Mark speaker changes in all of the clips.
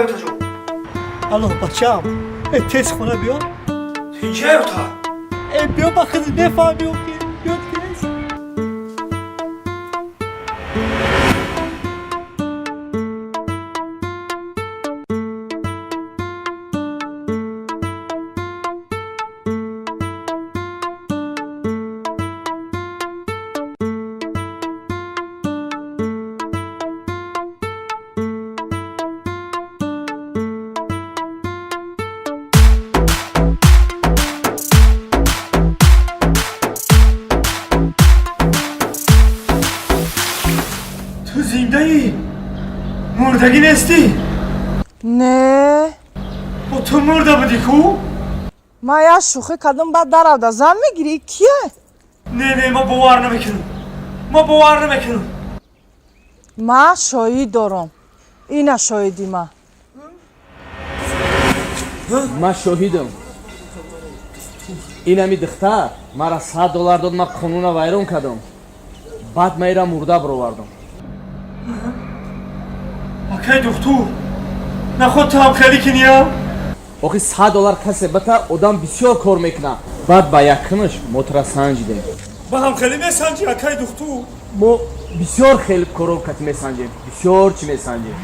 Speaker 1: آیتا جون.
Speaker 2: الو بچه‌ام تست خونه بیا.
Speaker 1: اینجا آیتا.
Speaker 2: بیا بخیر بفهمی که بیا تست.
Speaker 1: مردگی نیستی؟
Speaker 3: نه
Speaker 1: با تو مرده بودی کو؟
Speaker 3: ما یا شوخی کردم بعد در آوده زن میگیری کیه؟
Speaker 1: نه ما باور نمیکنم
Speaker 3: ما شاهد دارم اینا شاهدی ما
Speaker 4: شاهدم این همی دختر مرا $100 داد ما قانون ویرون کردم بعد ما ایرا مرده برآوردم
Speaker 1: اکی دختر نخود تو هم خیلی کنیا؟
Speaker 4: آخی $100 کسی بتا آدم بسیار کار میکنه بعد با یکنش موتر سنجیدیم
Speaker 1: با هم خیلی میسنجی اکی دختر
Speaker 4: ما بسیار خیلی کارو کتی میسنجیم بسیار چی میسنجیم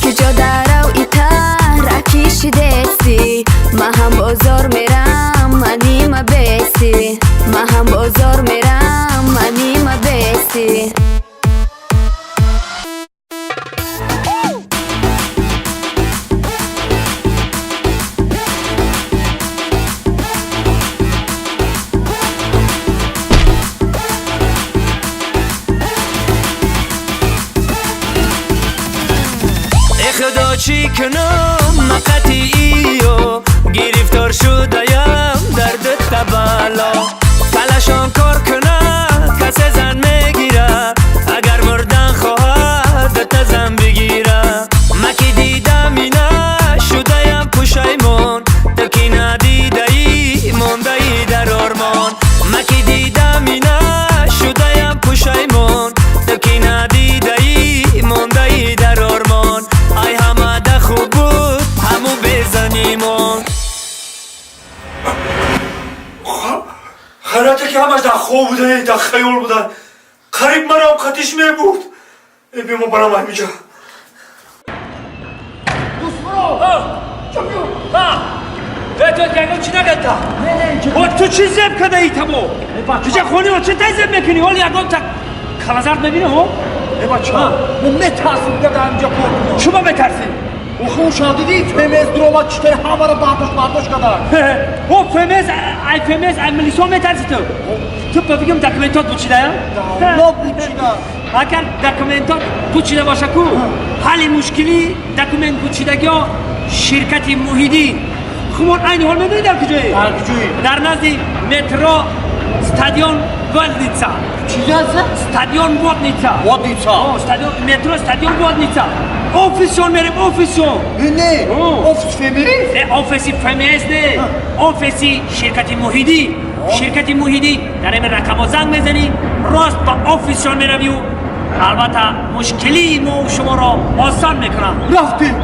Speaker 5: کجا درو ایتر اکیشی دستی ما هم بازار میرم منی ما بیستی ما هم بازار میرم منی ما بیستی
Speaker 6: خدا چی کنم مقطعی و گرفتار شده‌ام درد تبالا کلشان کار کنه کسی زن میگیره اگر مردن خواهد تزن بگیره مکی دیدم اینا شده‌ام پشیمون تکی ندیده‌ای مونده‌ای در آرمان مکی دیدم اینا شده‌ام پشیمون تکی ندیده‌ای مونده‌ای در آرمان ای همه ده خوب بود همو بزنیمون
Speaker 1: خیلاته که همش در خواب بوده در خیال بوده قریب من هم خطیش می بود ای بیمو برام های میجا تو گنگو چی نگتا؟ تو چی زب کده ای تمو؟ تو چه خونی و چه تای زب میکنی؟ ولی اگه تا کلازرد نبینه ها؟ ای بچه ها من میترسیم که در اینجا کنیم شما میترسیم؟ او شادیدی فیمیز دروما چطور همه رو برداشت کردن او فیمیز ای ملیسا میترسی تو بگم دکومنتات بوچیده یا؟ نه بوچیده اگر دکومنتات بوچیده باشه کو حل مشکلی دکومنت بوچیدگی ها شرکت محیدی خمون این حال میدونی در کجایی؟ در نزدی مترو استادیون ودنیتسا
Speaker 2: چیزی هست؟
Speaker 1: استادیون ودنیتسا
Speaker 2: وادیسا
Speaker 1: استادیون مترو استادیون ودنیتسا اوفیسیون میریم اوفیسیون
Speaker 2: نه ofis فمیلیز
Speaker 1: نه اوفیسی فمیلیز نه اوفیسی شرکتی موحیدی در این رقم زنگ میزنی راست با اوفیسیون میروی و البته مشکلی ما و شما را آسان میکنم
Speaker 2: رفتیم